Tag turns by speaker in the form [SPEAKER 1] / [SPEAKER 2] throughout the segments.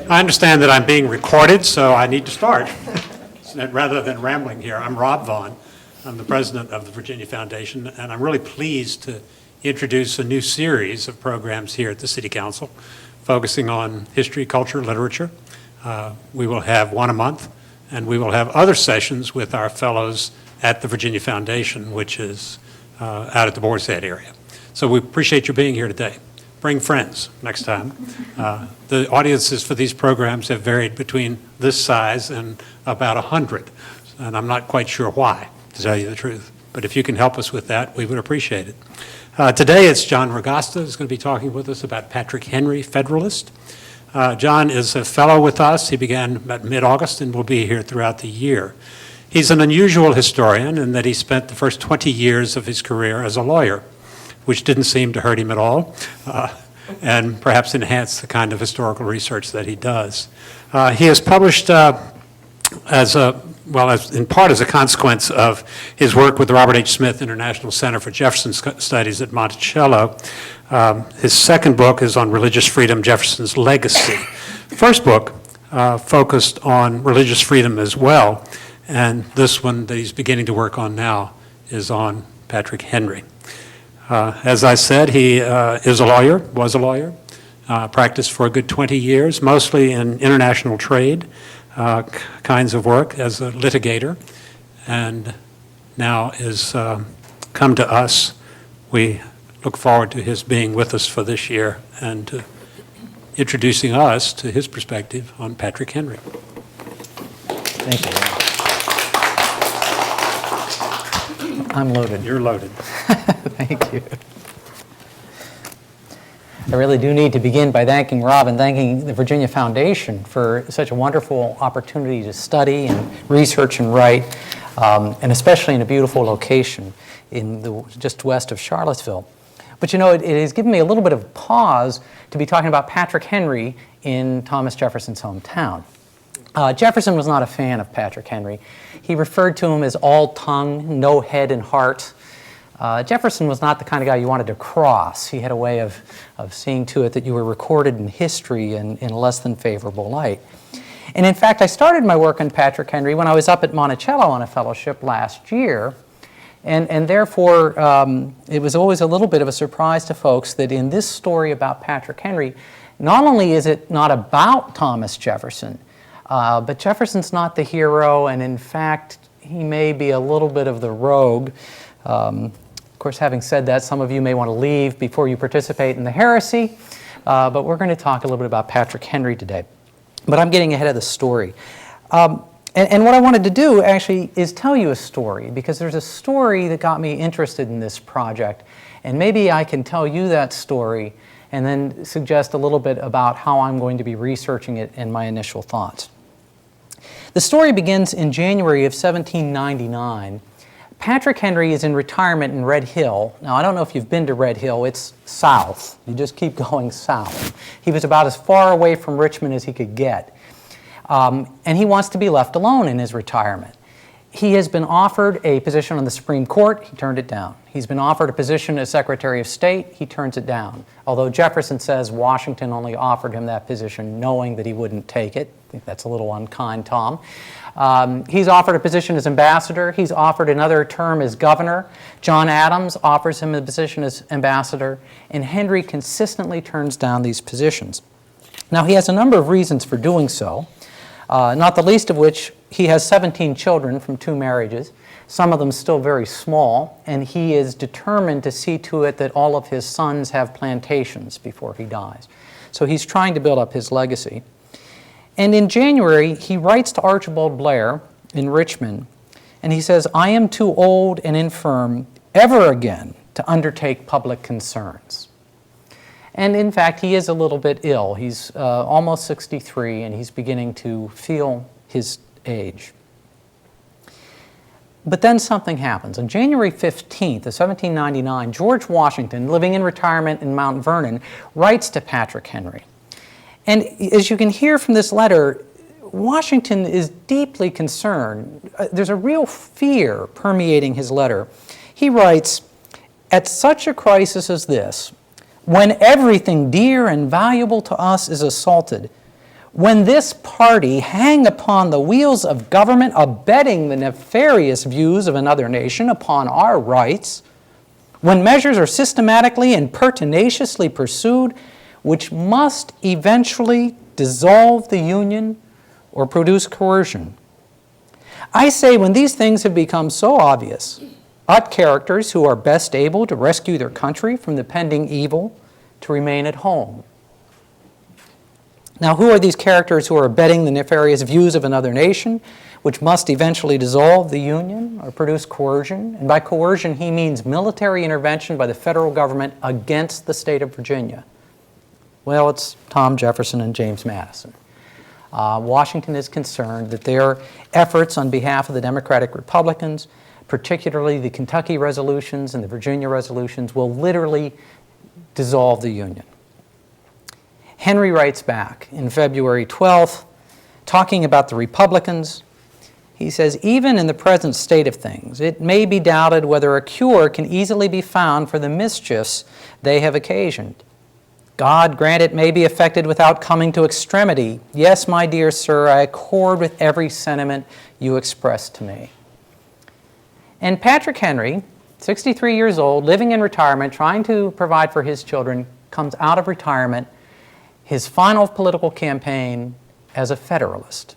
[SPEAKER 1] I understand that I'm being recorded, so I need to start. Rather than rambling here, I'm Rob Vaughn. I'm the president of the Virginia Foundation, and I'm really pleased to introduce a new series of programs here at the City Council focusing on history, culture, literature. We will have one a month, and we will have other sessions with our fellows at the Virginia Foundation, which is out at the Boar's Head area. So we appreciate you being here today. Bring friends next time. The audiences for these programs have varied between this size and about 100, and I'm not quite sure why, to tell you the truth. But if you can help us with that, we would appreciate it. Today it's John Ragosta who's going to be talking with us about Patrick Henry, Federalist. John is a fellow with us. He began about mid-August and will be here throughout the year. He's an unusual historian in that he spent the first 20 years of his career as a lawyer, which didn't seem to hurt him at all, and perhaps enhance the kind of historical research that he does. He has published in part as a consequence of his work with the Robert H. Smith International Center for Jefferson Studies at Monticello. His second book is on religious freedom, Jefferson's Legacy. The first book focused on religious freedom as well, and this one that he's beginning to work on now is on Patrick Henry. As I said, he was a lawyer, practiced for a good 20 years, mostly in international trade kinds of work as a litigator, and now is come to us. We look forward to his being with us for this year and to introducing us to his perspective on Patrick Henry.
[SPEAKER 2] Thank you. I'm loaded.
[SPEAKER 1] You're loaded.
[SPEAKER 2] Thank you. I really do need to begin by thanking Rob and thanking the Virginia Foundation for such a wonderful opportunity to study and research and write, and especially in a beautiful location just west of Charlottesville. But you know, it has given me a little bit of pause to be talking about Patrick Henry in Thomas Jefferson's hometown. Jefferson was not a fan of Patrick Henry. He referred to him as all tongue, no head and heart. Jefferson was not the kind of guy you wanted to cross. He had a way of seeing to it that you were recorded in history in a less than favorable light. And in fact, I started my work on Patrick Henry when I was up at Monticello on a fellowship last year. And therefore, it was always a little bit of a surprise to folks that in this story about Patrick Henry, not only is it not about Thomas Jefferson, but Jefferson's not the hero, and in fact, he may be a little bit of the rogue. Of course, having said that, some of you may want to leave before you participate in the heresy, but we're going to talk a little bit about Patrick Henry today. But I'm getting ahead of the story. And what I wanted to do, actually, is tell you a story, because there's a story that got me interested in this project, and maybe I can tell you that story and then suggest a little bit about how I'm going to be researching it and my initial thoughts. The story begins in January of 1799. Patrick Henry is in retirement in Red Hill. Now, I don't know if you've been to Red Hill. It's south. You just keep going south. He was about as far away from Richmond as he could get. And he wants to be left alone in his retirement. He has been offered a position on the Supreme Court. He turned it down. He's been offered a position as Secretary of State. He turns it down. Although Jefferson says Washington only offered him that position knowing that he wouldn't take it. I think that's a little unkind, Tom. He's offered a position as ambassador. He's offered another term as governor. John Adams offers him a position as ambassador. And Henry consistently turns down these positions. Now, he has a number of reasons for doing so. Not the least of which, he has 17 children from 2 marriages, some of them still very small, and he is determined to see to it that all of his sons have plantations before he dies. So he's trying to build up his legacy. And in January, he writes to Archibald Blair in Richmond, and he says, "I am too old and infirm ever again to undertake public concerns." And in fact, he is a little bit ill. He's almost 63, and he's beginning to feel his age. But then something happens. On January 15th of 1799, George Washington, living in retirement in Mount Vernon, writes to Patrick Henry. And as you can hear from this letter, Washington is deeply concerned. There's a real fear permeating his letter. He writes, "At such a crisis as this, when everything dear and valuable to us is assaulted, when this party hang upon the wheels of government, abetting the nefarious views of another nation upon our rights, when measures are systematically and pertinaciously pursued, which must eventually dissolve the Union or produce coercion. I say when these things have become so obvious, ought characters who are best able to rescue their country from the pending evil to remain at home. Now, who are these characters who are abetting the nefarious views of another nation, which must eventually dissolve the Union or produce coercion? And by coercion, he means military intervention by the federal government against the state of Virginia. Well, it's Tom Jefferson and James Madison. Washington is concerned that their efforts on behalf of the Democratic Republicans, particularly the Kentucky resolutions and the Virginia resolutions, will literally dissolve the Union. Henry writes back in February 12th, talking about the Republicans. He says, even in the present state of things, it may be doubted whether a cure can easily be found for the mischiefs they have occasioned. God grant it may be effected without coming to extremity. Yes, my dear sir, I accord with every sentiment you express to me. And Patrick Henry, 63 years old, living in retirement, trying to provide for his children, comes out of retirement, his final political campaign as a Federalist.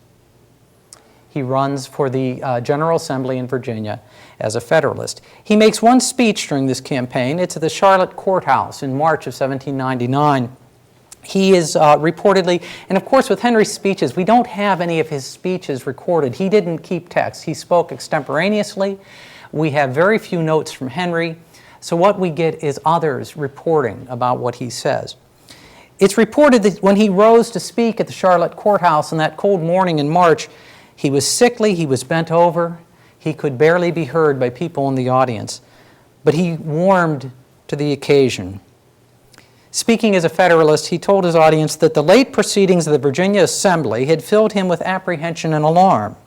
[SPEAKER 2] He runs for the General Assembly in Virginia as a Federalist. He makes one speech during this campaign. It's at the Charlotte Courthouse in March of 1799. He is reportedly, and of course with Henry's speeches, we don't have any of his speeches recorded. He didn't keep text. He spoke extemporaneously. We have very few notes from Henry. So what we get is others reporting about what he says. It's reported that when he rose to speak at the Charlotte Courthouse on that cold morning in March, he was sickly, he was bent over, he could barely be heard by people in the audience, but he warmed to the occasion. Speaking as a Federalist, he told his audience that the late proceedings of the Virginia Assembly had filled him with apprehension and alarm,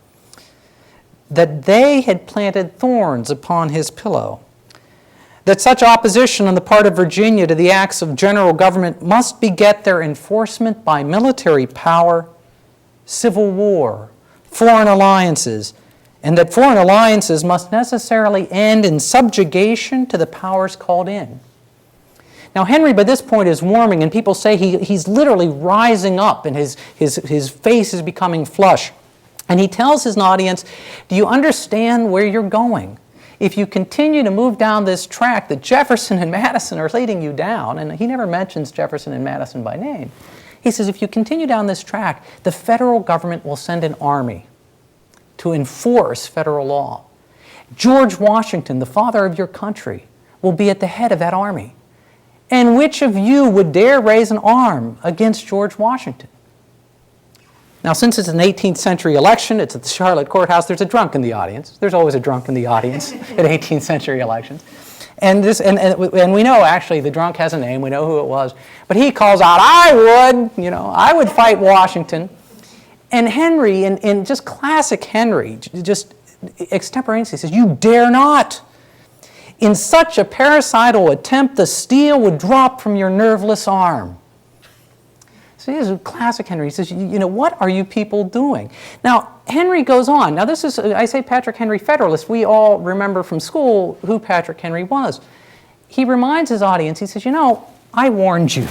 [SPEAKER 2] that they had planted thorns upon his pillow, that such opposition on the part of Virginia to the acts of general government must beget their enforcement by military power, civil war, foreign alliances, and that foreign alliances must necessarily end in subjugation to the powers called in. Now, Henry, by this point, is warming, and people say he's literally rising up, and his face is becoming flush. And he tells his audience, do you understand where you're going? If you continue to move down this track that Jefferson and Madison are leading you down, and he never mentions Jefferson and Madison by name, he says, if you continue down this track, the federal government will send an army to enforce federal law. George Washington, the father of your country, will be at the head of that army. And which of you would dare raise an arm against George Washington? Now, since it's an 18th century election, it's at the Charlotte Courthouse, there's a drunk in the audience. There's always a drunk in the audience at 18th century elections. And we know, actually, the drunk has a name. We know who it was. But he calls out, I would fight Washington. And Henry, in just classic Henry, just extemporaneously says, you dare not. In such a parricidal attempt, the steel would drop from your nerveless arm. So this is classic Henry. He says, what are you people doing? Now, Henry goes on. Now, this is, I say Patrick Henry Federalist. We all remember from school who Patrick Henry was. He reminds his audience, he says, I warned you.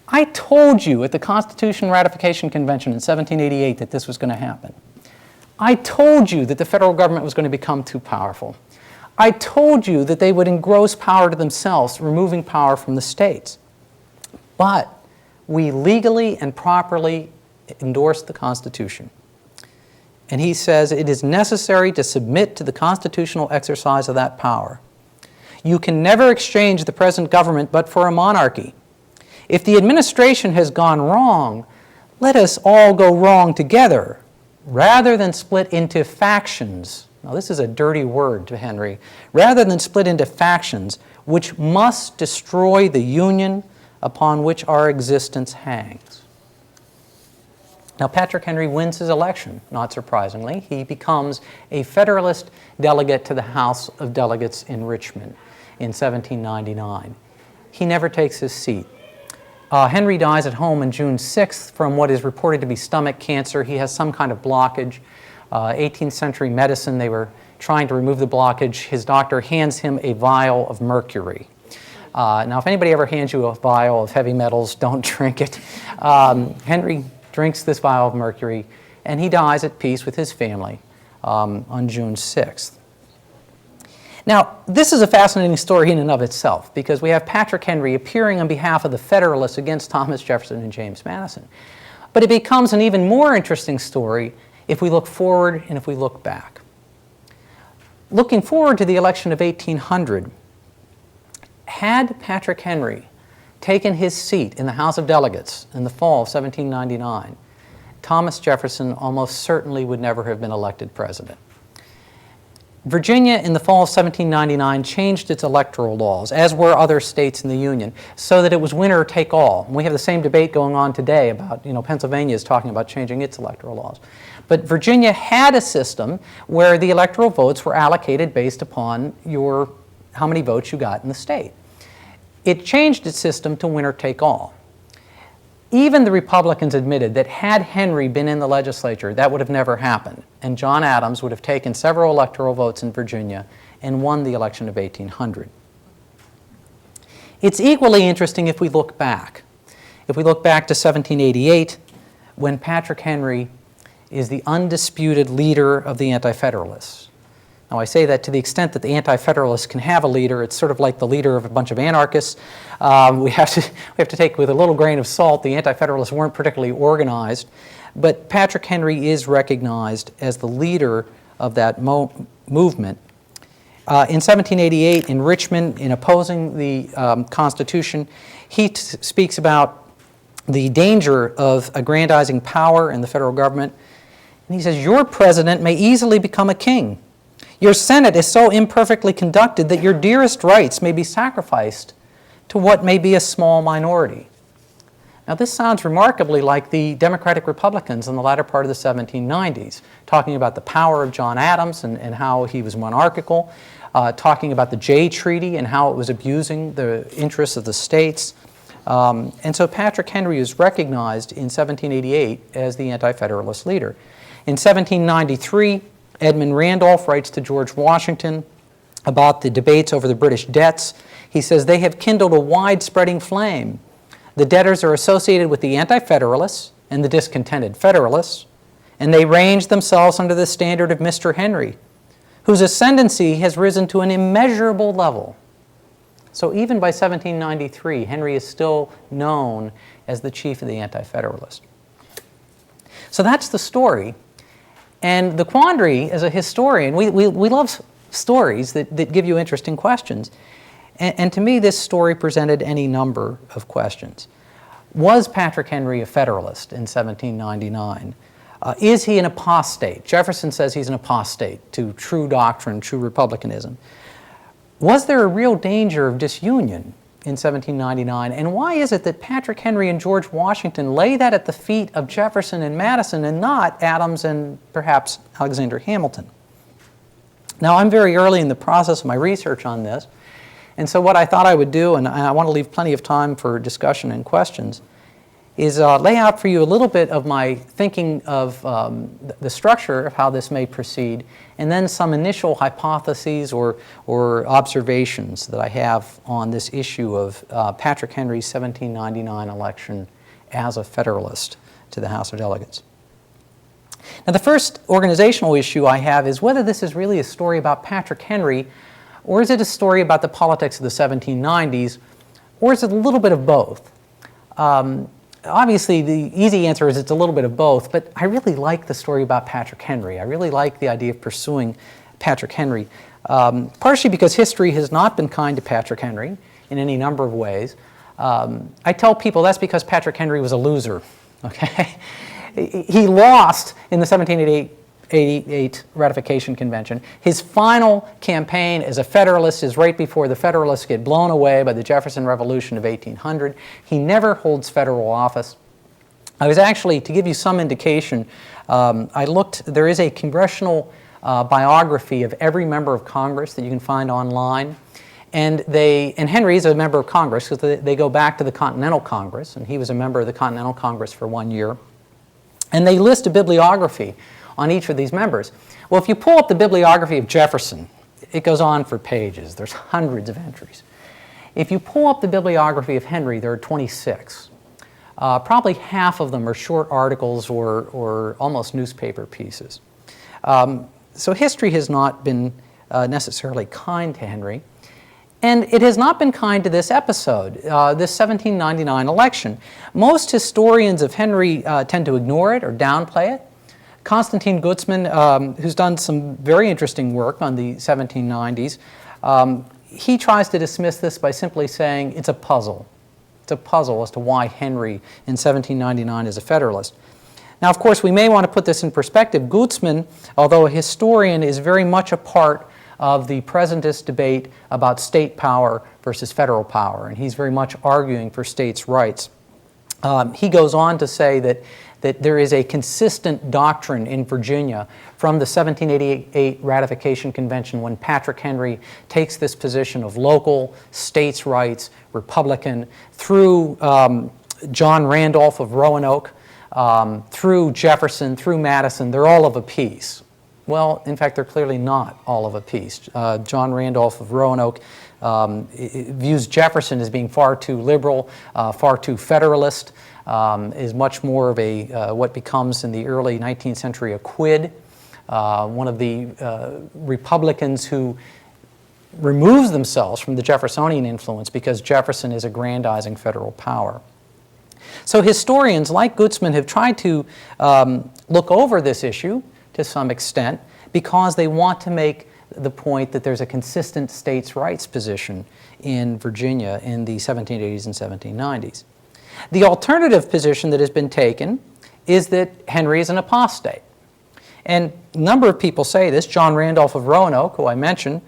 [SPEAKER 2] I told you at the Constitution Ratification Convention in 1788 that this was going to happen. I told you that the federal government was going to become too powerful. I told you that they would engross power to themselves, removing power from the states. But we legally and properly endorsed the Constitution. And he says it is necessary to submit to the constitutional exercise of that power. You can never exchange the present government but for a monarchy. If the administration has gone wrong, let us all go wrong together, rather than split into factions. Now, this is a dirty word to Henry. Rather than split into factions, which must destroy the union upon which our existence hangs. Now, Patrick Henry wins his election, not surprisingly. He becomes a Federalist delegate to the House of Delegates in Richmond in 1799. He never takes his seat. Henry dies at home on June 6th from what is reported to be stomach cancer. He has some kind of blockage. 18th century medicine, they were trying to remove the blockage. His doctor hands him a vial of mercury. Now, if anybody ever hands you a vial of heavy metals, don't drink it. Henry drinks this vial of mercury, and he dies at peace with his family on June 6th. Now, this is a fascinating story in and of itself, because we have Patrick Henry appearing on behalf of the Federalists against Thomas Jefferson and James Madison. But it becomes an even more interesting story if we look forward and if we look back. Looking forward to the election of 1800, had Patrick Henry taken his seat in the House of Delegates in the fall of 1799, Thomas Jefferson almost certainly would never have been elected president. Virginia in the fall of 1799 changed its electoral laws, as were other states in the Union, so that it was winner take all. And we have the same debate going on today about, Pennsylvania is talking about changing its electoral laws. But Virginia had a system where the electoral votes were allocated based upon how many votes you got in the state. It changed its system to winner take all. Even the Republicans admitted that had Henry been in the legislature, that would have never happened, and John Adams would have taken several electoral votes in Virginia and won the election of 1800. It's equally interesting if we look back. If we look back to 1788, when Patrick Henry is the undisputed leader of the Anti-Federalists. Now, I say that to the extent that the Anti-Federalists can have a leader. It's sort of like the leader of a bunch of anarchists. We have to take with a little grain of salt. The Anti-Federalists weren't particularly organized, but Patrick Henry is recognized as the leader of that movement. In 1788, in Richmond, in opposing the Constitution, he speaks about the danger of aggrandizing power in the federal government. And he says, "Your president may easily become a king. Your Senate is so imperfectly conducted that your dearest rights may be sacrificed to what may be a small minority." Now, this sounds remarkably like the Democratic Republicans in the latter part of the 1790s, talking about the power of John Adams and how he was monarchical, talking about the Jay Treaty and how it was abusing the interests of the states. And so Patrick Henry is recognized in 1788 as the Anti-Federalist leader. In 1793, Edmund Randolph writes to George Washington about the debates over the British debts. He says, "They have kindled a wide-spreading flame. The debtors are associated with the Anti-Federalists and the discontented Federalists, and they range themselves under the standard of Mr. Henry, whose ascendancy has risen to an immeasurable level." So even by 1793, Henry is still known as the chief of the Anti-Federalists. So that's the story. And the quandary as a historian, we love stories that give you interesting questions. And to me, this story presented any number of questions. Was Patrick Henry a Federalist in 1799? Is he an apostate? Jefferson says he's an apostate to true doctrine, true republicanism. Was there a real danger of disunion in 1799? And why is it that Patrick Henry and George Washington lay that at the feet of Jefferson and Madison and not Adams and perhaps Alexander Hamilton? Now, I'm very early in the process of my research on this, and so what I thought I would do, and I want to leave plenty of time for discussion and questions, is lay out for you a little bit of my thinking of the structure of how this may proceed, and then some initial hypotheses or observations that I have on this issue of Patrick Henry's 1799 election as a Federalist to the House of Delegates. Now, the first organizational issue I have is whether this is really a story about Patrick Henry, or is it a story about the politics of the 1790s, or is it a little bit of both? Obviously, the easy answer is it's a little bit of both, but I really like the story about Patrick Henry. I really like the idea of pursuing Patrick Henry, partially because history has not been kind to Patrick Henry in any number of ways. I tell people that's because Patrick Henry was a loser, okay? He lost in the 1788 ratification convention. His final campaign as a Federalist is right before the Federalists get blown away by the Jefferson Revolution of 1800. He never holds federal office. I was actually, to give you some indication, I looked, there is a congressional biography of every member of Congress that you can find online. And Henry is a member of Congress because they go back to the Continental Congress, and he was a member of the Continental Congress for 1 year. And they list a bibliography on each of these members. Well, if you pull up the bibliography of Jefferson, it goes on for pages. There's hundreds of entries. If you pull up the bibliography of Henry, there are 26. Probably half of them are short articles or almost newspaper pieces. So history has not been necessarily kind to Henry. And it has not been kind to this episode, this 1799 election. Most historians of Henry tend to ignore it or downplay it. Konstantin Gutzman, who's done some very interesting work on the 1790s, he tries to dismiss this by simply saying it's a puzzle. It's a puzzle as to why Henry in 1799 is a Federalist. Now, of course, we may want to put this in perspective. Gutzman, although a historian, is very much a part of the presentist debate about state power versus federal power, and he's very much arguing for states' rights. He goes on to say that there is a consistent doctrine in Virginia from the 1788 Ratification Convention when Patrick Henry takes this position of local, states' rights, Republican, through John Randolph of Roanoke, through Jefferson, through Madison. They're all of a piece. Well, in fact, they're clearly not all of a piece. John Randolph of Roanoke views Jefferson as being far too liberal, far too Federalist, is much more of a what becomes in the early 19th century a quid, one of the Republicans who removes themselves from the Jeffersonian influence because Jefferson is aggrandizing federal power. So historians like Gutzman have tried to look over this issue to some extent because they want to make the point that there's a consistent states' rights position in Virginia in the 1780s and 1790s. The alternative position that has been taken is that Henry is an apostate. And a number of people say this. John Randolph of Roanoke, who I mentioned,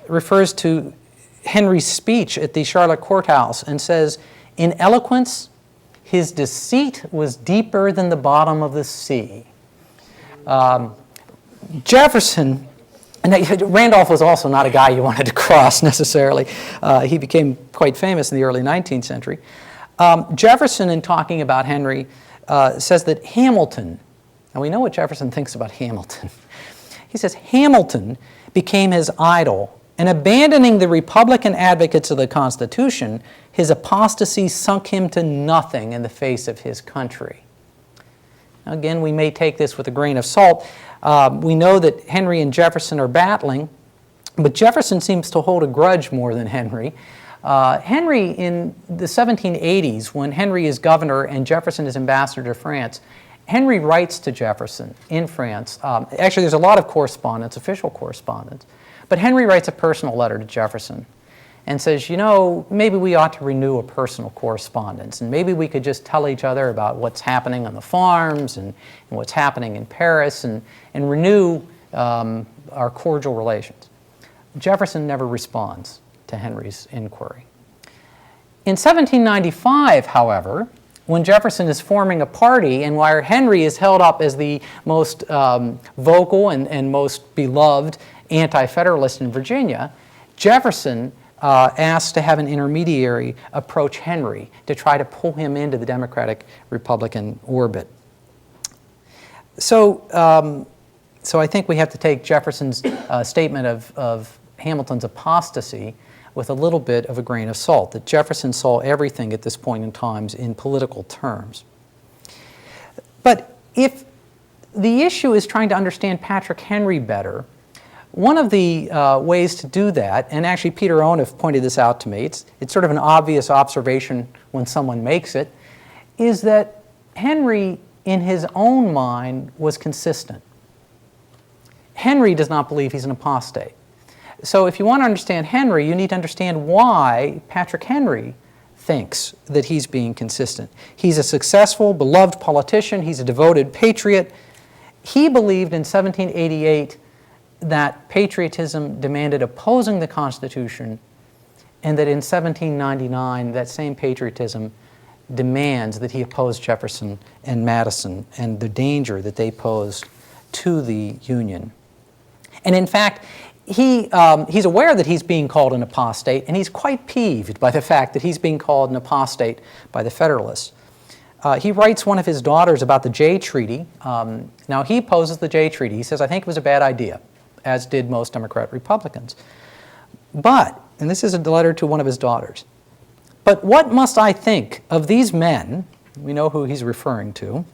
[SPEAKER 2] refers to Henry's speech at the Charlotte courthouse and says, "In eloquence, his deceit was deeper than the bottom of the sea." Jefferson, and Randolph was also not a guy you wanted to cross necessarily. He became quite famous in the early 19th century. Jefferson, in talking about Henry, says that Hamilton, and we know what Jefferson thinks about Hamilton. He says, "Hamilton became his idol, and abandoning the Republican advocates of the Constitution, his apostasy sunk him to nothing in the face of his country." Now, again, we may take this with a grain of salt. We know that Henry and Jefferson are battling, but Jefferson seems to hold a grudge more than Henry. Henry, in the 1780s, when Henry is governor and Jefferson is ambassador to France, Henry writes to Jefferson in France. Actually, there's a lot of correspondence, official correspondence, but Henry writes a personal letter to Jefferson and says, you know, maybe we ought to renew a personal correspondence, and maybe we could just tell each other about what's happening on the farms and what's happening in Paris and renew our cordial relations. Jefferson never responds to Henry's inquiry. In 1795, however, when Jefferson is forming a party and where Henry is held up as the most vocal and most beloved anti-Federalist in Virginia, Jefferson asked to have an intermediary approach Henry to try to pull him into the Democratic-Republican orbit. So I think we have to take Jefferson's statement of Hamilton's apostasy with a little bit of a grain of salt, that Jefferson saw everything at this point in time in political terms. But if the issue is trying to understand Patrick Henry better, one of the ways to do that, and actually Peter Onuf pointed this out to me, it's sort of an obvious observation when someone makes it, is that Henry, in his own mind, was consistent. Henry does not believe he's an apostate. So if you want to understand Henry, you need to understand why Patrick Henry thinks that he's being consistent. He's a successful, beloved politician. He's a devoted patriot. He believed in 1788 that patriotism demanded opposing the Constitution, and that in 1799 that same patriotism demands that he oppose Jefferson and Madison and the danger that they posed to the Union. And in fact, he's aware that he's being called an apostate, and he's quite peeved by the fact that he's being called an apostate by the Federalists. He writes one of his daughters about the Jay Treaty. Now, he opposes the Jay Treaty. He says, I think it was a bad idea, as did most Democrat Republicans. But, and this is a letter to one of his daughters, but what must I think of these men, we know who he's referring to,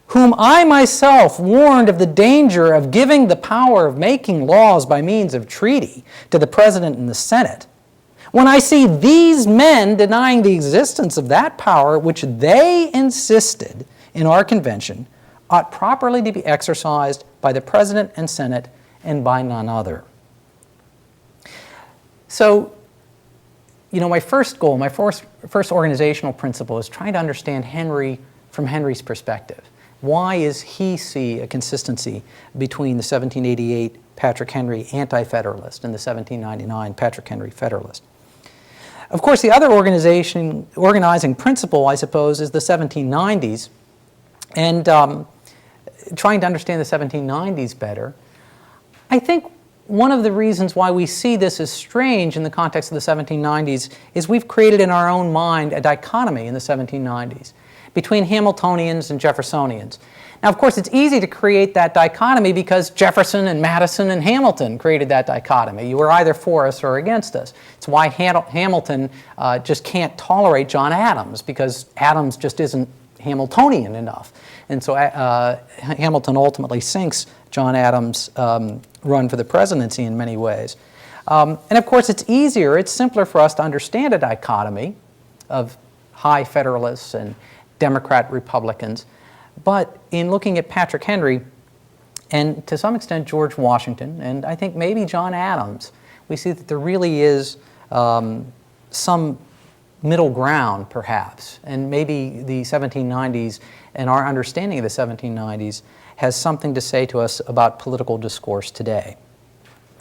[SPEAKER 2] whom I myself warned of the danger of giving the power of making laws by means of treaty to the President and the Senate, when I see these men denying the existence of that power which they insisted in our convention ought properly to be exercised by the President and Senate and by none other. So, you know, my first goal, my first organizational principle is trying to understand Henry from Henry's perspective. Why is he see a consistency between the 1788 Patrick Henry Anti-Federalist and the 1799 Patrick Henry Federalist? Of course, the other organizing principle, I suppose, is the 1790s. And trying to understand the 1790s better, I think one of the reasons why we see this as strange in the context of the 1790s is we've created in our own mind a dichotomy in the 1790s between Hamiltonians and Jeffersonians. Now, of course, it's easy to create that dichotomy because Jefferson and Madison and Hamilton created that dichotomy. You were either for us or against us. It's why Hamilton just can't tolerate John Adams, because Adams just isn't Hamiltonian enough. And so Hamilton ultimately sinks John Adams' run for the presidency in many ways. And of course, it's simpler for us to understand a dichotomy of high Federalists and Democrat Republicans. But in looking at Patrick Henry, and to some extent George Washington, and I think maybe John Adams, we see that there really is some middle ground, perhaps, and maybe the 1790s and our understanding of the 1790s has something to say to us about political discourse today.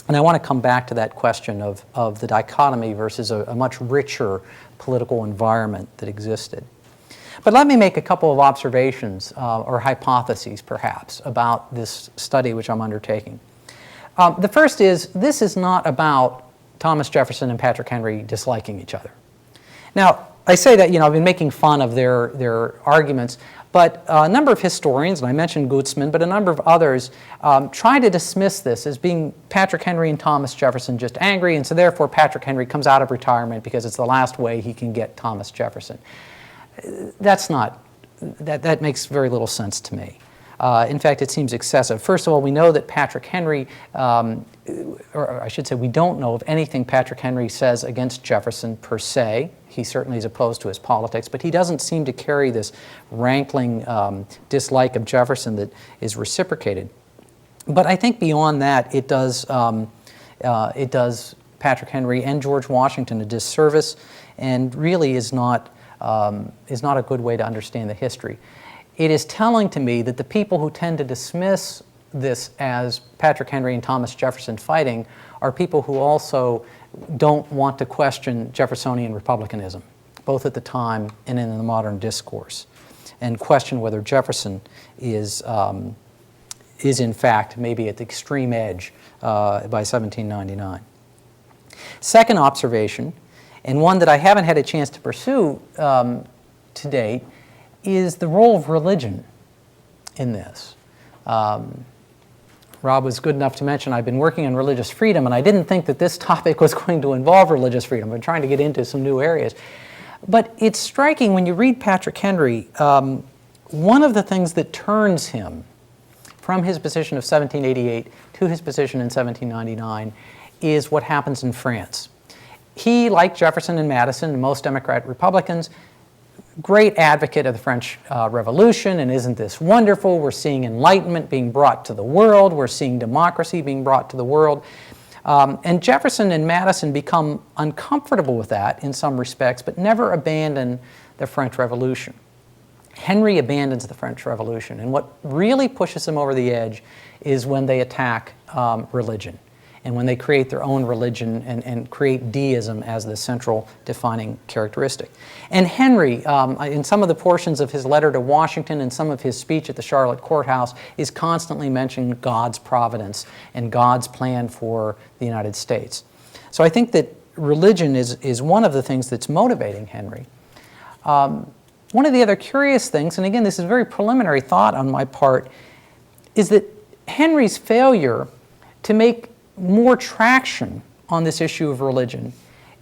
[SPEAKER 2] And I want to come back to that question of the dichotomy versus a much richer political environment that existed. But let me make a couple of observations or hypotheses, perhaps, about this study which I'm undertaking. The first is, this is not about Thomas Jefferson and Patrick Henry disliking each other. Now, I say that, I've been making fun of their arguments, but a number of historians, and I mentioned Gutzman, but a number of others try to dismiss this as being Patrick Henry and Thomas Jefferson just angry, and so therefore Patrick Henry comes out of retirement because it's the last way he can get Thomas Jefferson. That makes very little sense to me. In fact, it seems excessive. First of all, we know that Patrick Henry, or I should say we don't know of anything Patrick Henry says against Jefferson per se. He certainly is opposed to his politics, but he doesn't seem to carry this rankling dislike of Jefferson that is reciprocated. But I think beyond that, it does Patrick Henry and George Washington a disservice, and really is not a good way to understand the history. It is telling to me that the people who tend to dismiss this as Patrick Henry and Thomas Jefferson fighting are people who also don't want to question Jeffersonian republicanism, both at the time and in the modern discourse, and question whether Jefferson is in fact maybe at the extreme edge by 1799. Second observation, and one that I haven't had a chance to pursue to date, is the role of religion in this. Rob was good enough to mention I've been working on religious freedom, and I didn't think that this topic was going to involve religious freedom. I'm trying to get into some new areas. But it's striking when you read Patrick Henry, one of the things that turns him from his position of 1788 to his position in 1799 is what happens in France. He, like Jefferson and Madison and most Democrat Republicans, great advocate of the French Revolution, and isn't this wonderful? We're seeing enlightenment being brought to the world. We're seeing democracy being brought to the world. And Jefferson and Madison become uncomfortable with that in some respects, but never abandon the French Revolution. Henry abandons the French Revolution, and what really pushes him over the edge is when they attack religion. and when they create their own religion and create deism as the central defining characteristic. And Henry, in some of the portions of his letter to Washington and some of his speech at the Charlotte courthouse, is constantly mentioning God's providence and God's plan for the United States. So I think that religion is one of the things that's motivating Henry. One of the other curious things, and again this is a very preliminary thought on my part, is that Henry's failure to make more traction on this issue of religion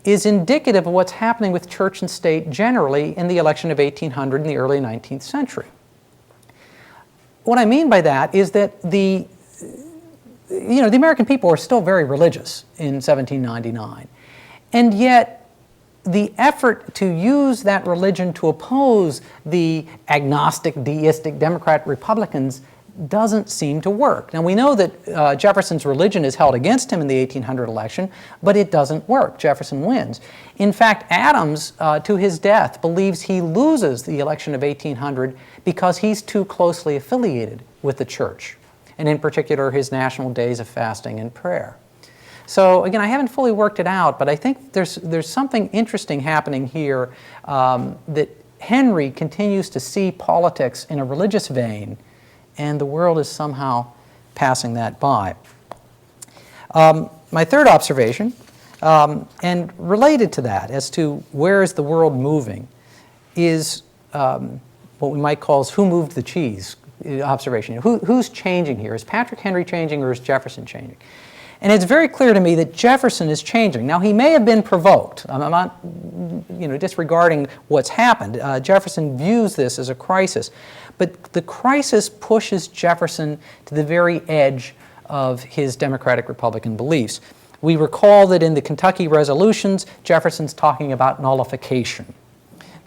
[SPEAKER 2] is indicative of what's happening with church and state generally in the election of 1800 in the early 19th century. What I mean by that is that the American people are still very religious in 1799, and yet the effort to use that religion to oppose the agnostic, deistic Democrat Republicans doesn't seem to work. Now we know that Jefferson's religion is held against him in the 1800 election, but it doesn't work. Jefferson wins. In fact, Adams, to his death, believes he loses the election of 1800 because he's too closely affiliated with the church, and in particular his national days of fasting and prayer. So again, I haven't fully worked it out, but I think there's something interesting happening here, that Henry continues to see politics in a religious vein, and the world is somehow passing that by. My third observation, and related to that as to where is the world moving, is what we might call who moved the cheese observation. Who's changing here? Is Patrick Henry changing or is Jefferson changing? And it's very clear to me that Jefferson is changing. Now, he may have been provoked. I'm not disregarding what's happened. Jefferson views this as a crisis. But the crisis pushes Jefferson to the very edge of his Democratic Republican beliefs. We recall that in the Kentucky resolutions, Jefferson's talking about nullification.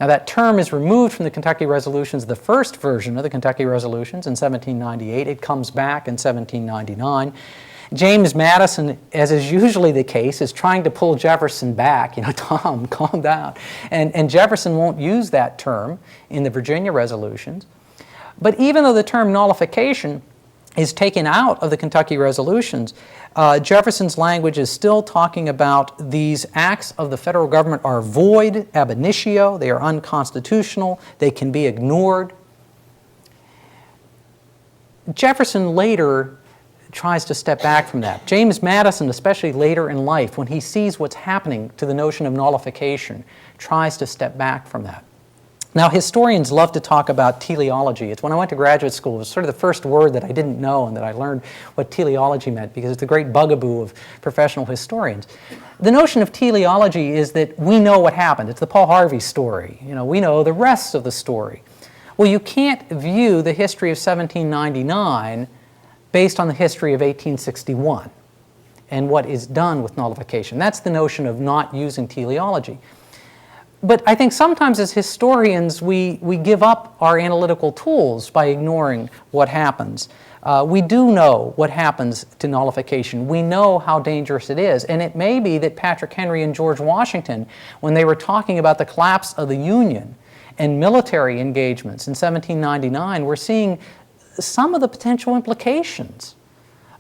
[SPEAKER 2] Now, that term is removed from the Kentucky resolutions, the first version of the Kentucky resolutions in 1798. It comes back in 1799. James Madison, as is usually the case, is trying to pull Jefferson back. Tom, calm down. And Jefferson won't use that term in the Virginia resolutions. But even though the term nullification is taken out of the Kentucky resolutions, Jefferson's language is still talking about these acts of the federal government are void, ab initio, they are unconstitutional, they can be ignored. Jefferson later tries to step back from that. James Madison, especially later in life, when he sees what's happening to the notion of nullification, tries to step back from that. Now, historians love to talk about teleology. It's when I went to graduate school, it was sort of the first word that I didn't know and that I learned what teleology meant because it's the great bugaboo of professional historians. The notion of teleology is that we know what happened. It's the Paul Harvey story. We know the rest of the story. Well, you can't view the history of 1799 based on the history of 1861 and what is done with nullification. That's the notion of not using teleology. But I think sometimes as historians we give up our analytical tools by ignoring what happens. We do know what happens to nullification. We know how dangerous it is. And it may be that Patrick Henry and George Washington, when they were talking about the collapse of the Union and military engagements in 1799, were seeing some of the potential implications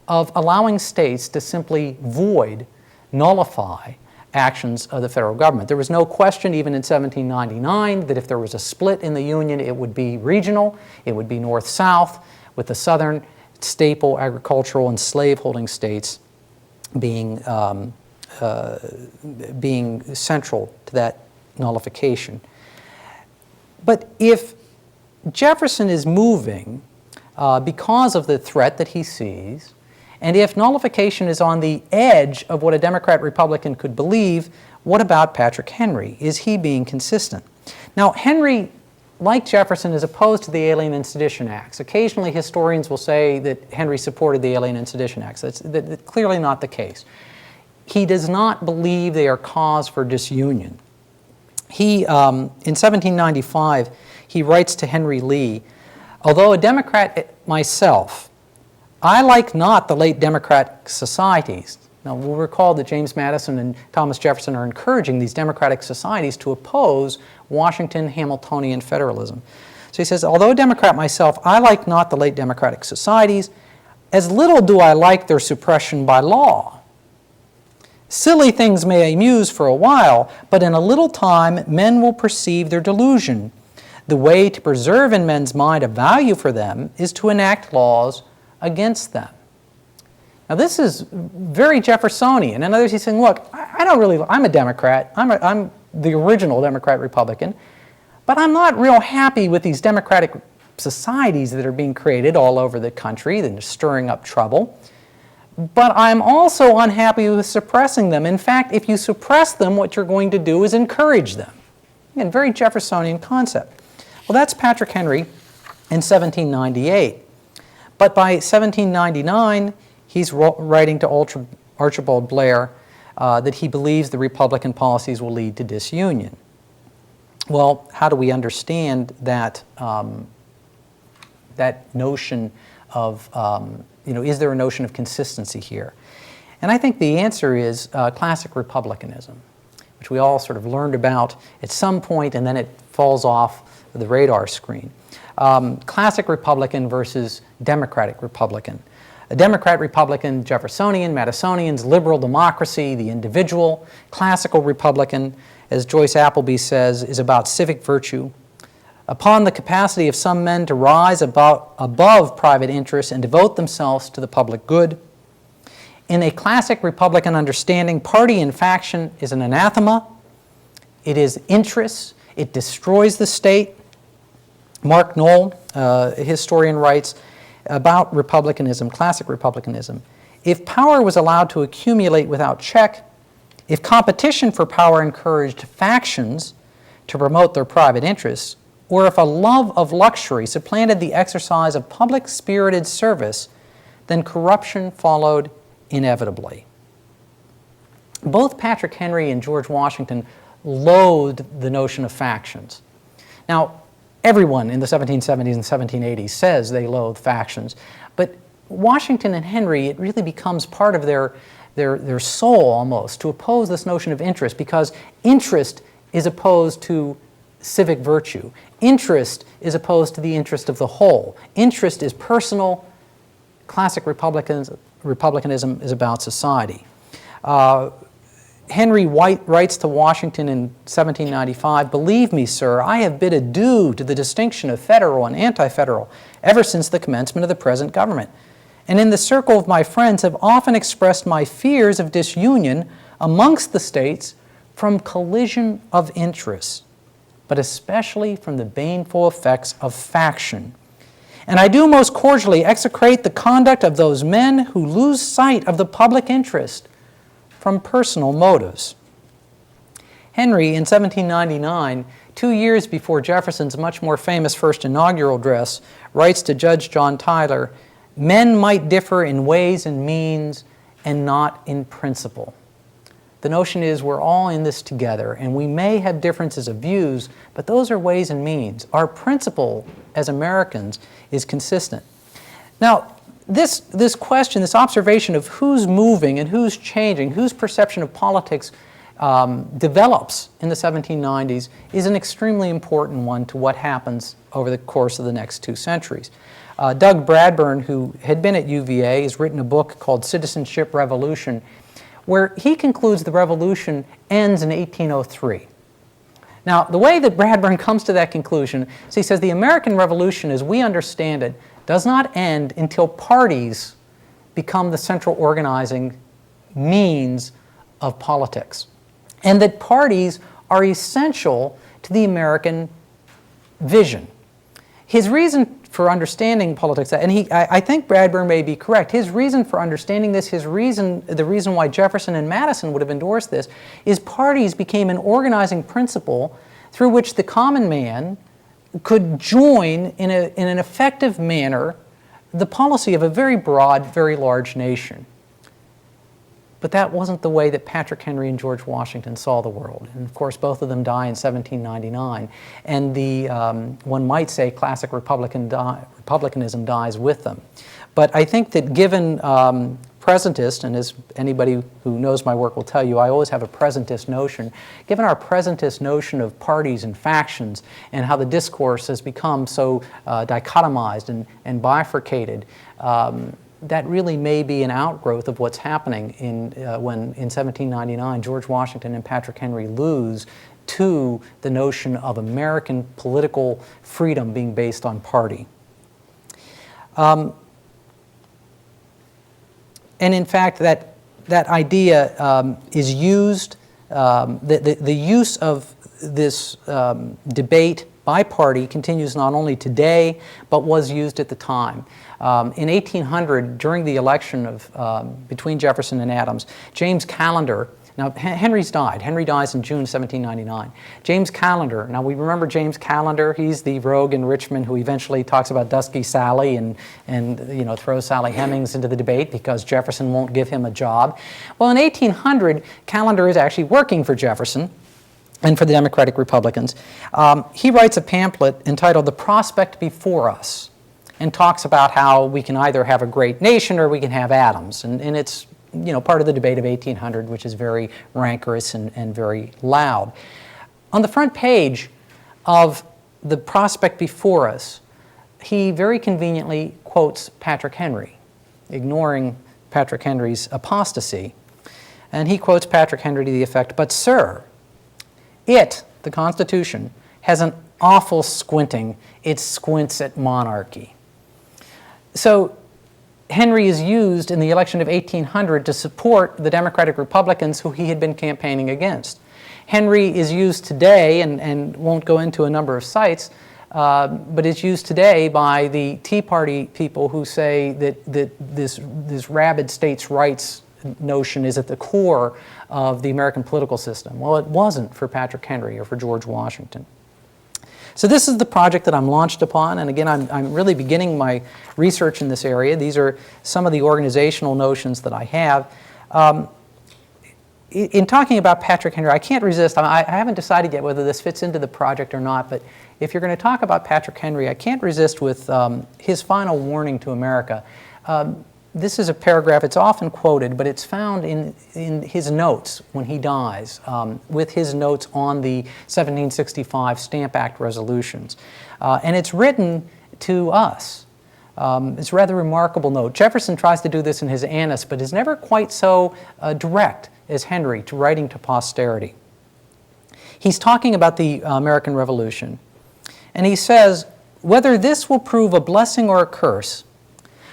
[SPEAKER 2] of allowing states to simply void, nullify actions of the federal government. There was no question even in 1799 that if there was a split in the Union, it would be regional, it would be north-south, with the southern staple agricultural and slave-holding states being central to that nullification. But if Jefferson is moving because of the threat that he sees, and if nullification is on the edge of what a Democrat-Republican could believe, what about Patrick Henry? Is he being consistent? Now, Henry, like Jefferson, is opposed to the Alien and Sedition Acts. Occasionally, historians will say that Henry supported the Alien and Sedition Acts. That's clearly not the case. He does not believe they are cause for disunion. He, in 1795, he writes to Henry Lee, "Although a Democrat myself, I like not the late democratic societies." Now, we'll recall that James Madison and Thomas Jefferson are encouraging these democratic societies to oppose Washington Hamiltonian federalism. So he says, "Although a Democrat myself, I like not the late democratic societies. As little do I like their suppression by law." Silly things may amuse for a while, but in a little time men will perceive their delusion. The way to preserve in men's mind a value for them is to enact laws against them. Now this is very Jeffersonian. In other words, he's saying, look, I'm a Democrat. I'm the original Democrat-Republican, but I'm not real happy with these democratic societies that are being created all over the country that are stirring up trouble. But I'm also unhappy with suppressing them. In fact, if you suppress them, what you're going to do is encourage them. Again, very Jeffersonian concept. Well, that's Patrick Henry in 1798. But by 1799, he's writing to Archibald Blair that he believes the Republican policies will lead to disunion. Well, how do we understand that, that notion of, is there a notion of consistency here? And I think the answer is classic republicanism, which we all sort of learned about at some point, and then it falls off the radar screen. Classic Republican versus Democratic Republican. A Democrat Republican, Jeffersonian, Madisonian's liberal democracy, the individual. Classical Republican, as Joyce Appleby says, is about civic virtue. Upon the capacity of some men to rise above private interests and devote themselves to the public good. In a classic Republican understanding, party and faction is an anathema. It is interests. It destroys the state. Mark Knoll, a historian, writes about republicanism, classic republicanism. If power was allowed to accumulate without check, if competition for power encouraged factions to promote their private interests, or if a love of luxury supplanted the exercise of public-spirited service, then corruption followed inevitably. Both Patrick Henry and George Washington loathed the notion of factions. Now, everyone in the 1770s and 1780s says they loathe factions, but Washington and Henry, it really becomes part of their soul almost to oppose this notion of interest, because interest is opposed to civic virtue. Interest is opposed to the interest of the whole. Interest is personal. Classic republicanism is about society. Henry White writes to Washington in 1795, "Believe me, sir, I have bid adieu to the distinction of federal and anti-federal ever since the commencement of the present government, and in the circle of my friends have often expressed my fears of disunion amongst the states from collision of interests, but especially from the baneful effects of faction. And I do most cordially execrate the conduct of those men who lose sight of the public interest from personal motives." Henry, in 1799, 2 years before Jefferson's much more famous first inaugural address, writes to Judge John Tyler, "Men might differ in ways and means and not in principle." The notion is we're all in this together, and we may have differences of views, but those are ways and means. Our principle as Americans is consistent. Now, this question, this observation of who's moving and who's changing, whose perception of politics develops in the 1790s is an extremely important one to what happens over the course of the next 2 centuries. Doug Bradburn, who had been at UVA, has written a book called Citizenship Revolution, where he concludes the revolution ends in 1803. Now, the way that Bradburn comes to that conclusion is he says the American Revolution, as we understand it, does not end until parties become the central organizing means of politics, and that parties are essential to the American vision. His reason for understanding politics, and I think Bradburn may be correct, his reason for understanding this, the reason why Jefferson and Madison would have endorsed this, is parties became an organizing principle through which the common man could join in an effective manner the policy of a very broad, very large nation. But that wasn't the way that Patrick Henry and George Washington saw the world. And of course, both of them die in 1799. And the, one might say, classic republicanism dies with them. But I think that given presentist, and as anybody who knows my work will tell you, I always have a presentist notion. Given our presentist notion of parties and factions and how the discourse has become so dichotomized and bifurcated, that really may be an outgrowth of what's happening when in 1799 George Washington and Patrick Henry lose to the notion of American political freedom being based on party. And in fact, that idea is used, the use of this debate by party continues not only today, but was used at the time. In 1800, during the election between Jefferson and Adams, James Callender, now Henry's died. Henry dies in June 1799. James Callender, now we remember James Callender, he's the rogue in Richmond who eventually talks about Dusky Sally and throws Sally Hemings into the debate because Jefferson won't give him a job. Well, in 1800, Callender is actually working for Jefferson and for the Democratic Republicans. He writes a pamphlet entitled The Prospect Before Us, and talks about how we can either have a great nation or we can have Adams. And it's part of the debate of 1800, which is very rancorous and very loud. On the front page of The Prospect Before Us, he very conveniently quotes Patrick Henry, ignoring Patrick Henry's apostasy. And he quotes Patrick Henry to the effect, "But sir, the Constitution, has an awful squinting. It squints at monarchy." So Henry is used in the election of 1800 to support the Democratic Republicans who he had been campaigning against. Henry is used today, and won't go into a number of sites, but is used today by the Tea Party people who say that this rabid states' rights notion is at the core of the American political system. Well, it wasn't for Patrick Henry or for George Washington. So this is the project that I'm launched upon, and again, I'm really beginning my research in this area. These are some of the organizational notions that I have. In talking about Patrick Henry, I can't resist, I haven't decided yet whether this fits into the project or not, but if you're going to talk about Patrick Henry, I can't resist with his final warning to America. This is a paragraph, it's often quoted, but it's found in his notes when he dies, with his notes on the 1765 Stamp Act resolutions. And it's written to us. It's a rather remarkable note. Jefferson tries to do this in his Annus, but is never quite so direct as Henry to writing to posterity. He's talking about the American Revolution, and he says, "Whether this will prove a blessing or a curse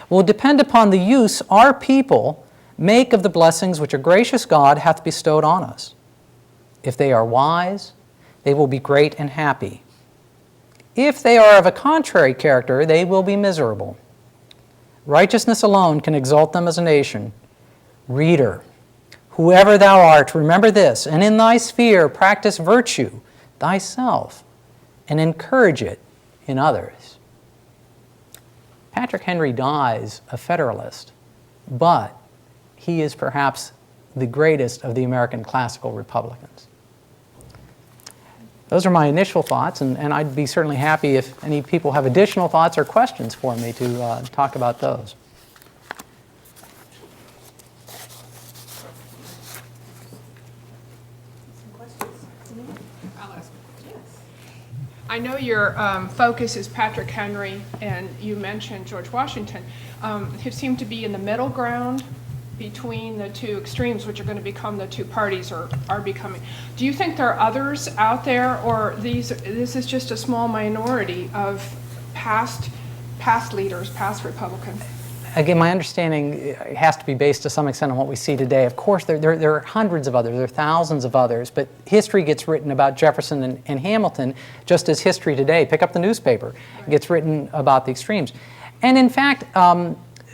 [SPEAKER 2] will depend upon the use our people make of the blessings which a gracious God hath bestowed on us. If they are wise, they will be great and happy. If they are of a contrary character, they will be miserable. Righteousness alone can exalt them as a nation. Reader, whoever thou art, remember this, and in thy sphere practice virtue thyself, and encourage it in others." Patrick Henry dies a Federalist, but he is perhaps the greatest of the American classical Republicans. Those are my initial thoughts, and I'd be certainly happy if any people have additional thoughts or questions for me to talk about those.
[SPEAKER 3] I know your focus is Patrick Henry, and you mentioned George Washington. He seemed to be in the middle ground between the two extremes, which are going to become the two parties, or are becoming. Do you think there are others out there, or this is just a small minority of past leaders, past Republicans?
[SPEAKER 2] Again, my understanding has to be based to some extent on what we see today. Of course, there are hundreds of others, there are thousands of others, but history gets written about Jefferson and Hamilton just as history today, pick up the newspaper, gets written about the extremes. And in fact,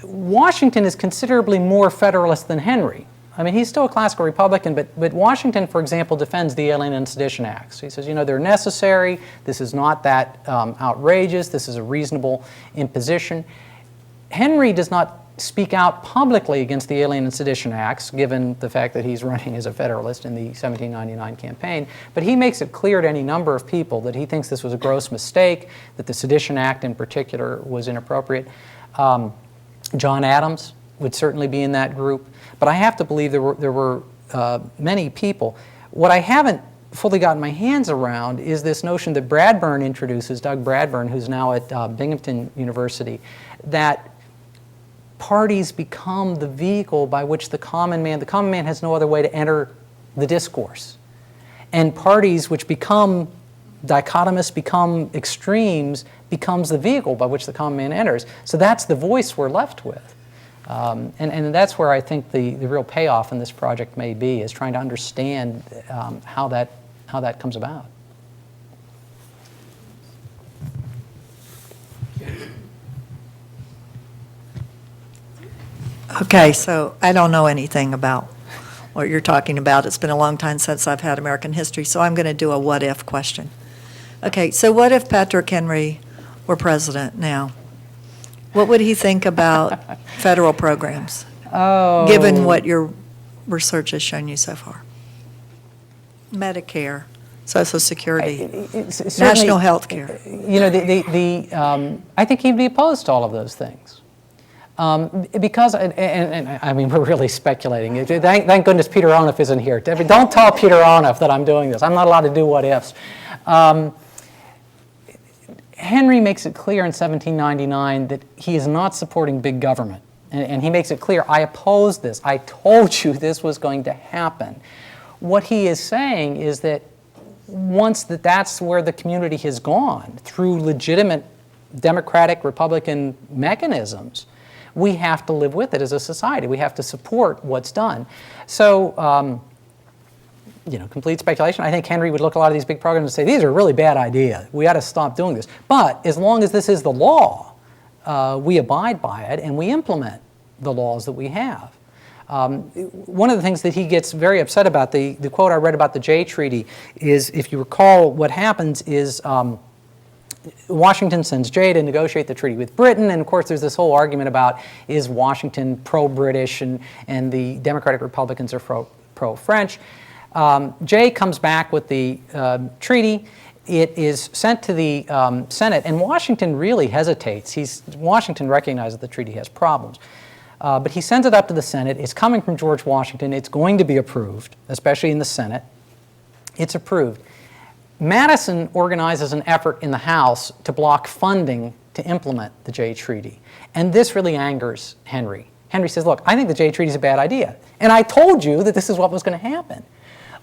[SPEAKER 2] Washington is considerably more Federalist than Henry. I mean, he's still a classical Republican, but Washington, for example, defends the Alien and Sedition Acts. He says, they're necessary, this is not that outrageous, this is a reasonable imposition. Henry does not speak out publicly against the Alien and Sedition Acts, given the fact that he's running as a Federalist in the 1799 campaign, but he makes it clear to any number of people that he thinks this was a gross mistake, that the Sedition Act in particular was inappropriate. John Adams would certainly be in that group, but I have to believe there were many people. What I haven't fully gotten my hands around is this notion that Bradburn introduces, Doug Bradburn, who's now at Binghamton University, that parties become the vehicle by which the common man has no other way to enter the discourse. And parties which become dichotomous, become extremes, becomes the vehicle by which the common man enters. So that's the voice we're left with. And that's where I think the real payoff in this project may be, is trying to understand how that comes about.
[SPEAKER 4] Okay, so I don't know anything about what you're talking about. It's been a long time since I've had American history, so I'm going to do a what-if question. Okay, so what if Patrick Henry were president now? What would he think about federal programs, given what your research has shown you so far? Medicare, Social Security, national health care.
[SPEAKER 2] You know, I think he'd be opposed to all of those things. Because, and I mean, we're really speculating. Thank goodness Peter Onuf isn't here. Don't tell Peter Onuf that I'm doing this. I'm not allowed to do what ifs. Henry makes it clear in 1799 that he is not supporting big government. And he makes it clear, I oppose this. I told you this was going to happen. What he is saying is that once that's where the community has gone, through legitimate democratic, Republican mechanisms, we have to live with it as a society. We have to support what's done. So, you know, complete speculation. I think Henry would look at a lot of these big programs and say, these are a really bad idea. We ought to stop doing this. But as long as this is the law, we abide by it and we implement the laws that we have. One of the things that he gets very upset about, the quote I read about the Jay Treaty, is, if you recall, what happens is Washington sends Jay to negotiate the treaty with Britain, and of course there's this whole argument about, is Washington pro-British and the Democratic Republicans are pro-French. Jay comes back with the treaty. It is sent to the Senate, and Washington really hesitates. Washington recognizes the treaty has problems. But he sends it up to the Senate. It's coming from George Washington. It's going to be approved, especially in the Senate. It's approved. Madison organizes an effort in the House to block funding to implement the Jay Treaty. And this really angers Henry. Henry says, look, I think the Jay Treaty is a bad idea. And I told you that this is what was going to happen.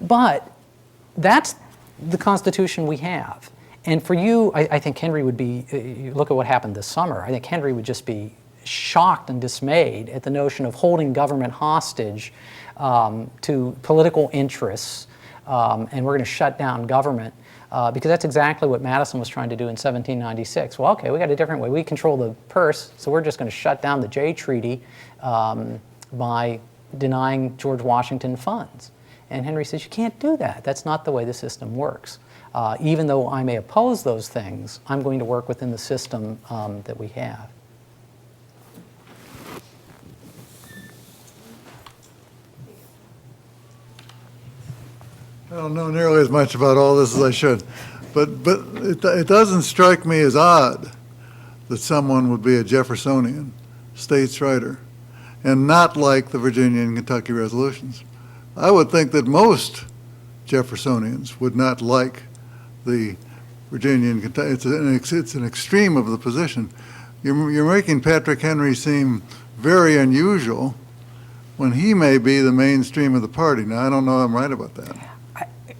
[SPEAKER 2] But that's the Constitution we have. And for you, I think Henry would be, you look at what happened this summer, I think Henry would just be shocked and dismayed at the notion of holding government hostage to political interests, and we're going to shut down government. Because that's exactly what Madison was trying to do in 1796. Well, okay, we got a different way. We control the purse, so we're just going to shut down the Jay Treaty by denying George Washington funds. And Henry says, you can't do that. That's not the way the system works. Even though I may oppose those things, I'm going to work within the system that we have.
[SPEAKER 5] I don't know nearly as much about all this as I should, but it doesn't strike me as odd that someone would be a Jeffersonian states' writer and not like the Virginia and Kentucky resolutions. I would think that most Jeffersonians would not like the Virginia and Kentucky. It's an extreme of the position. You're making Patrick Henry seem very unusual when he may be the mainstream of the party. Now, I don't know if I'm right about that.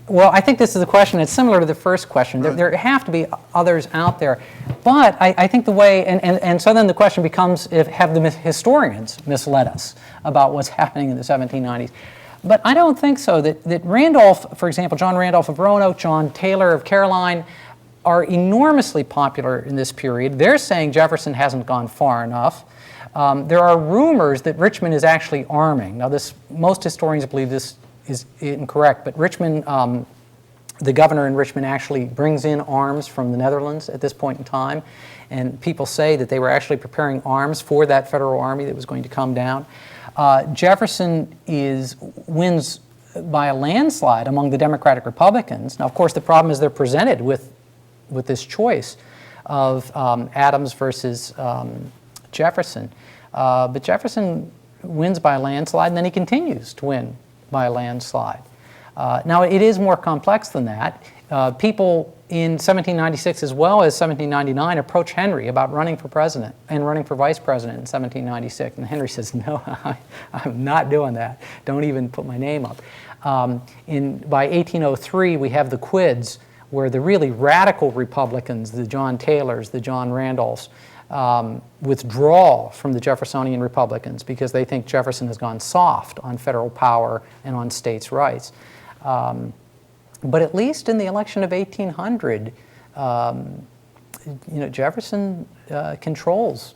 [SPEAKER 2] Well, I think this is a question that's similar to the first question.
[SPEAKER 5] Right.
[SPEAKER 2] There have to be others out there. But I think the way, and so then the question becomes, have the historians misled us about what's happening in the 1790s? But I don't think so. That Randolph, for example, John Randolph of Roanoke, John Taylor of Caroline, are enormously popular in this period. They're saying Jefferson hasn't gone far enough. There are rumors that Richmond is actually arming. Now, most historians believe this is incorrect, but Richmond, the governor in Richmond actually brings in arms from the Netherlands at this point in time, and people say that they were actually preparing arms for that federal army that was going to come down. Jefferson wins by a landslide among the Democratic Republicans. Now, of course, the problem is they're presented with this choice of Adams versus Jefferson. But Jefferson wins by a landslide, and then he continues to win by a landslide. Now, it is more complex than that. People in 1796 as well as 1799 approach Henry about running for president and running for vice president in 1796. And Henry says, no, I'm not doing that. Don't even put my name up. By 1803, we have the Quids, where the really radical Republicans, the John Taylors, the John Randolphs, withdraw from the Jeffersonian Republicans because they think Jefferson has gone soft on federal power and on states' rights. But at least in the election of 1800, Jefferson controls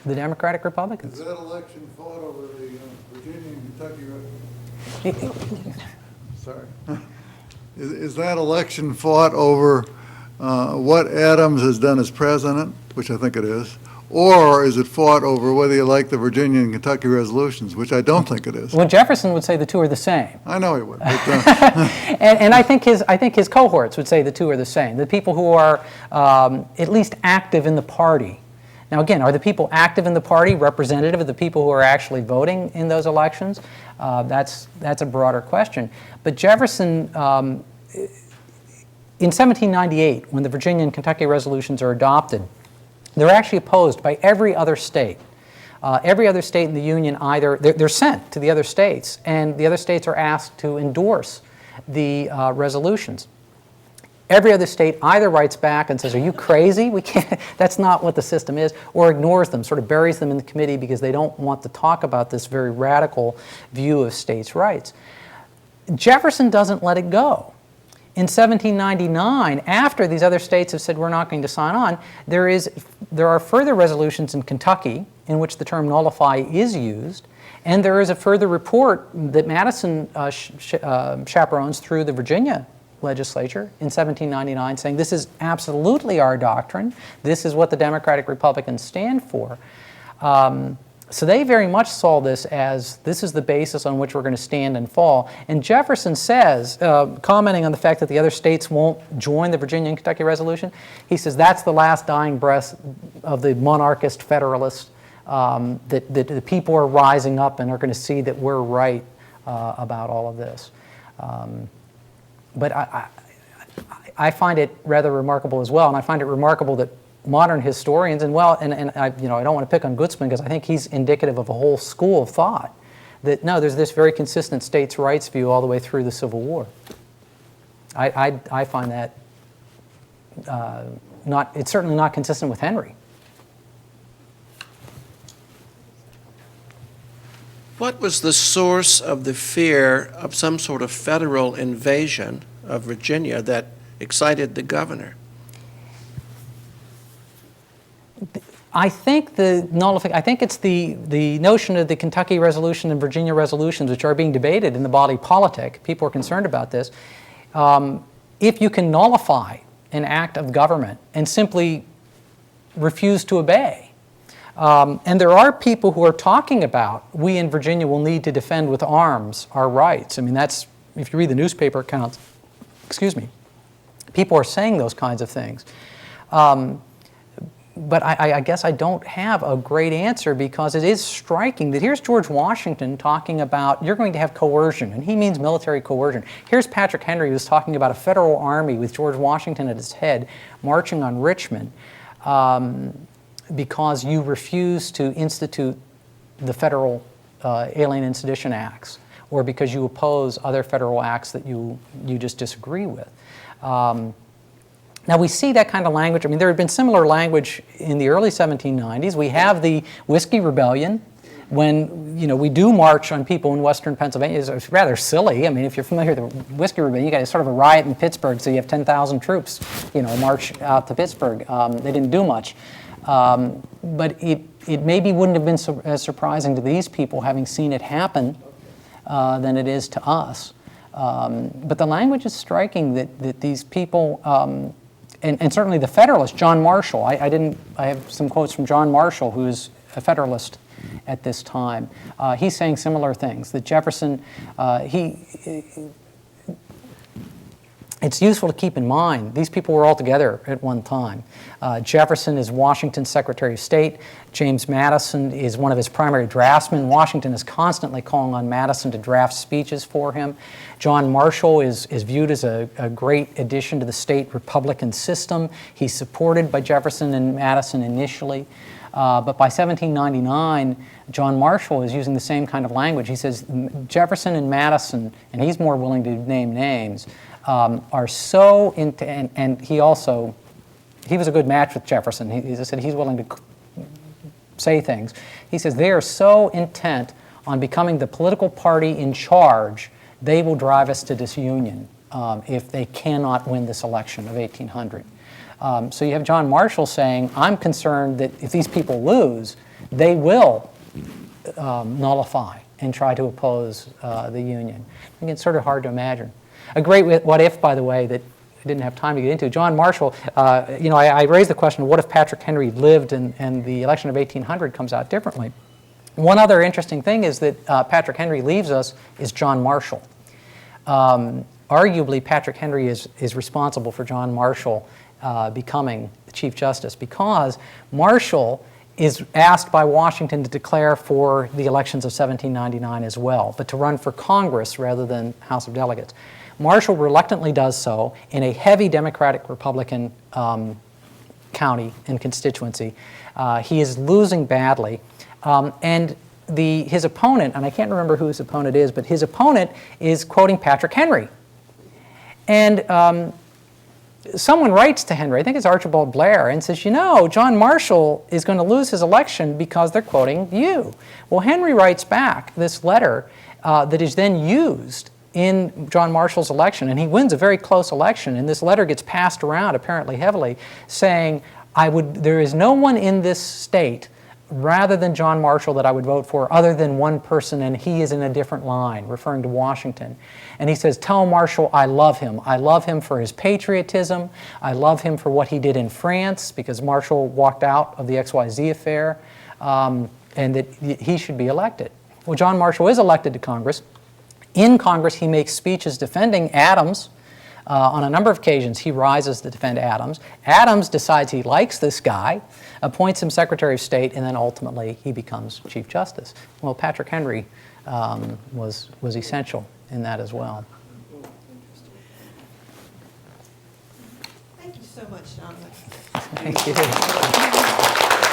[SPEAKER 2] the Democratic Republicans.
[SPEAKER 5] Is that election fought over the Virginia and Kentucky? Sorry. Is that election fought over what Adams has done as president, which I think it is, or is it fought over whether you like the Virginia and Kentucky resolutions, which I don't think it is?
[SPEAKER 2] Well, Jefferson would say the two are the same.
[SPEAKER 5] I know he would. But,
[SPEAKER 2] and I think his cohorts would say the two are the same. The people who are at least active in the party. Now, again, are the people active in the party representative of the people who are actually voting in those elections? That's a broader question. But Jefferson, in 1798, when the Virginia and Kentucky resolutions are adopted, they're actually opposed by every other state. Every other state in the Union they're sent to the other states, and the other states are asked to endorse the resolutions. Every other state either writes back and says, are you crazy? We can't, that's not what the system is, or ignores them, sort of buries them in the committee because they don't want to talk about this very radical view of states' rights. Jefferson doesn't let it go. In 1799, after these other states have said we're not going to sign on, there are further resolutions in Kentucky in which the term nullify is used, and there is a further report that Madison chaperones through the Virginia legislature in 1799 saying this is absolutely our doctrine, this is what the Democratic Republicans stand for. So they very much saw this as this is the basis on which we're going to stand and fall. And Jefferson says, commenting on the fact that the other states won't join the Virginia and Kentucky resolution, he says that's the last dying breath of the monarchist Federalist, that the people are rising up and are going to see that we're right about all of this. But I find it rather remarkable as well, and I find it remarkable that modern historians, and I don't want to pick on Gutzman because I think he's indicative of a whole school of thought, that no, there's this very consistent states' rights view all the way through the Civil War. I find that it's certainly not consistent with Henry.
[SPEAKER 6] What was the source of the fear of some sort of federal invasion of Virginia that excited the governor?
[SPEAKER 2] I think it's the notion of the Kentucky resolution and Virginia resolutions, which are being debated in the body politic. People are concerned about this. If you can nullify an act of government and simply refuse to obey, and there are people who are talking about we in Virginia will need to defend with arms our rights. I mean, that's, if you read the newspaper accounts, people are saying those kinds of things. But I guess I don't have a great answer because it is striking that here's George Washington talking about you're going to have coercion, and he means military coercion. Here's Patrick Henry who's talking about a federal army with George Washington at its head marching on Richmond because you refuse to institute the federal Alien and Sedition Acts, or because you oppose other federal acts that you just disagree with. Now, we see that kind of language. I mean, there had been similar language in the early 1790s. We have the Whiskey Rebellion when, we do march on people in western Pennsylvania. It's rather silly. I mean, if you're familiar with the Whiskey Rebellion, you got sort of a riot in Pittsburgh, so you have 10,000 troops, march out to Pittsburgh. They didn't do much. But it maybe wouldn't have been as surprising to these people having seen it happen than it is to us. But the language is striking that these people... And certainly the Federalist, John Marshall, I have some quotes from John Marshall, who is a Federalist at this time. He's saying similar things, that Jefferson, it's useful to keep in mind, these people were all together at one time. Jefferson is Washington's Secretary of State. James Madison is one of his primary draftsmen. Washington is constantly calling on Madison to draft speeches for him. John Marshall is viewed as a great addition to the state Republican system. He's supported by Jefferson and Madison initially. But by 1799, John Marshall is using the same kind of language. He says Jefferson and Madison, and he's more willing to name names, are so into, and he was a good match with Jefferson. He said he's willing to say things. He says they are so intent on becoming the political party in charge, they will drive us to disunion if they cannot win this election of 1800. So you have John Marshall saying, I'm concerned that if these people lose, they will nullify and try to oppose the Union. I think it's sort of hard to imagine. A great what if, by the way, that I didn't have time to get into. John Marshall, I raised the question of what if Patrick Henry lived and the election of 1800 comes out differently. One other interesting thing is that Patrick Henry leaves us is John Marshall. Arguably, Patrick Henry is responsible for John Marshall becoming the Chief Justice, because Marshall is asked by Washington to declare for the elections of 1799 as well, but to run for Congress rather than House of Delegates. Marshall reluctantly does so in a heavy Democratic-Republican county and constituency. He is losing badly, and his opponent, and I can't remember who his opponent is, but his opponent is quoting Patrick Henry. And someone writes to Henry, I think it's Archibald Blair, and says, John Marshall is going to lose his election because they're quoting you. Well, Henry writes back this letter that is then used in John Marshall's election, and he wins a very close election, and this letter gets passed around apparently heavily, saying, there is no one in this state rather than John Marshall that I would vote for other than one person, and he is in a different line, referring to Washington. And he says, tell Marshall I love him. I love him for his patriotism. I love him for what he did in France, because Marshall walked out of the XYZ affair, and that he should be elected. Well, John Marshall is elected to Congress. In Congress, he makes speeches defending Adams. On a number of occasions, he rises to defend Adams. Adams decides he likes this guy, appoints him Secretary of State, and then ultimately he becomes Chief Justice. Well, Patrick Henry was essential in that as well.
[SPEAKER 7] Thank you so much, Jonathan.
[SPEAKER 2] Thank you.